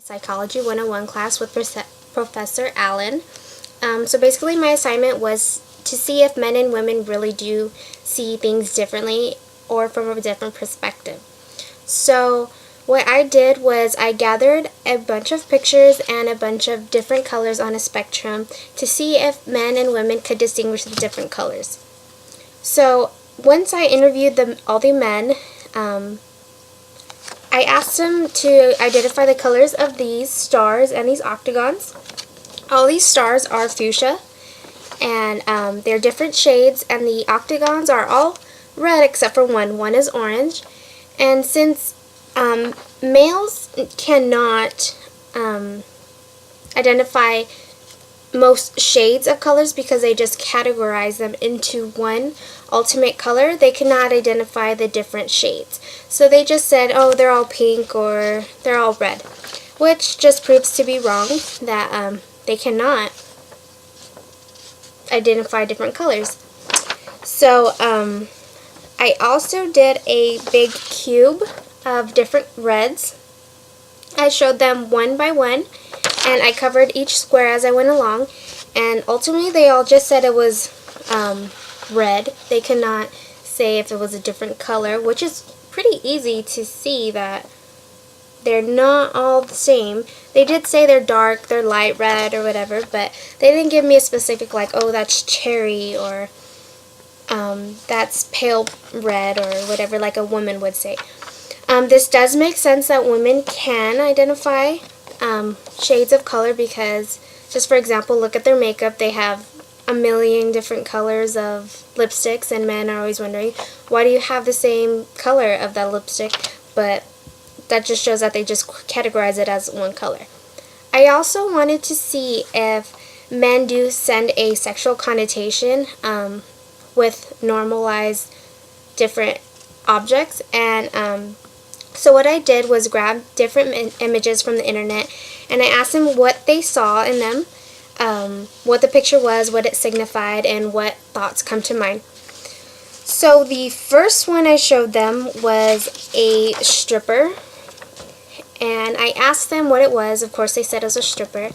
Psychology 101 class with Professor Allen. So basically my assignment was to see if men and women really do see things differently or from a different perspective. So what I did was I gathered a bunch of pictures and a bunch of different colors on a spectrum to see if men and women could distinguish the different colors. So once I interviewed all the men, I asked them to identify the colors of these stars and these octagons. All these stars are fuchsia, and they're different shades, and the octagons are all red except for one. One is orange. And since males cannot identify most shades of colors because they just categorize them into one ultimate color, they cannot identify the different shades. So they just said, oh, they're all pink or they're all red, which just proves to be wrong, that they cannot identify different colors. So I also did a big cube of different reds. I showed them one by one, and I covered each square as I went along, and ultimately they all just said it was red. They could not say if it was a different color, which is pretty easy to see that they're not all the same. They did say they're dark, they're light red or whatever, but they didn't give me a specific like, oh, that's cherry or that's pale red or whatever, like a woman would say. This does make sense that women can identify shades of color because, just for example, look at their makeup. They have a million different colors of lipsticks, and men are always wondering, why do you have the same color of that lipstick? But that just shows that they just categorize it as one color. I also wanted to see if men do send a sexual connotation with normalized different objects, and so what I did was grab different images from the internet, and I asked them what they saw in them, what the picture was, what it signified, and what thoughts come to mind. So the first one I showed them was a stripper, and I asked them what it was. Of course, they said it was a stripper.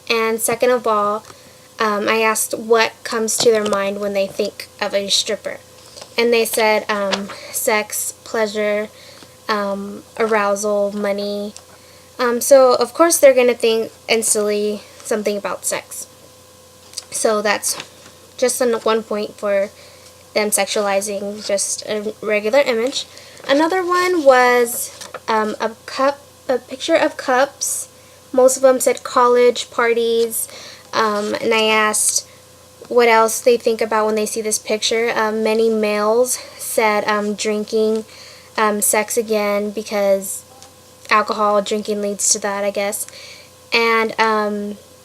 And second of all, I asked what comes to their mind when they think of a stripper. And they said sex, pleasure, arousal, money. So of course they're going to think instantly something about sex. So that's just one point for them sexualizing just a regular image. Another one was a picture of cups. Most of them said college parties, and I asked what else they think about when they see this picture. Many males said drinking, sex again, because alcohol drinking leads to that, I guess. And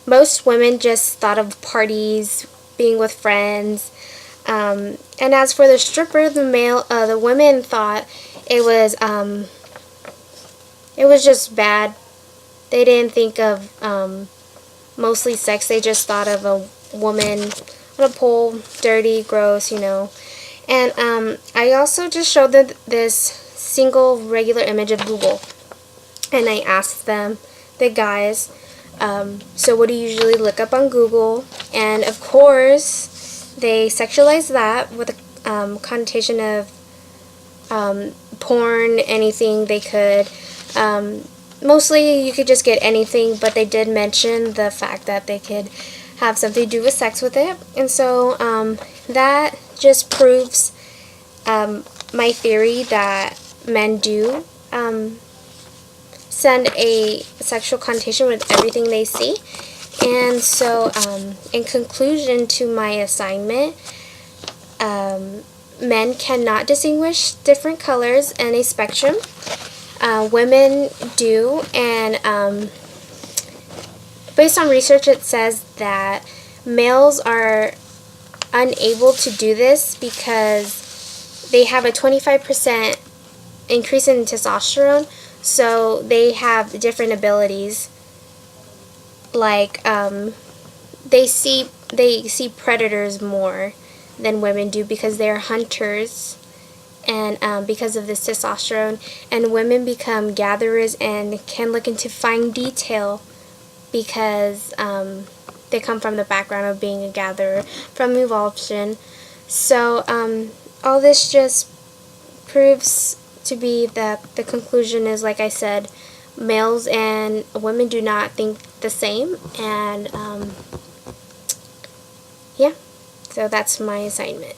most women just thought of parties, being with friends. And as for the stripper, the women thought it was just bad. They didn't think of mostly sex. They just thought of a woman on a pole, dirty, gross, you know. And I also just showed them this single regular image of Google, and I asked them, the guys, so what do you usually look up on Google? And of course they sexualized that with a connotation of porn, anything they could. Mostly you could just get anything, but they did mention the fact that they could have something to do with sex with it. And so that just proves my theory that men do send a sexual connotation with everything they see. And so in conclusion to my assignment, men cannot distinguish different colors in a spectrum. Women do, and based on research it says that males are unable to do this because they have a 25% increase in testosterone, so they have different abilities. Like they see predators more than women do because they are hunters, and because of this testosterone, and women become gatherers and can look into fine detail because they come from the background of being a gatherer from evolution. So all this just proves to be that the conclusion is, like I said, males and women do not think the same, and yeah, so that's my assignment.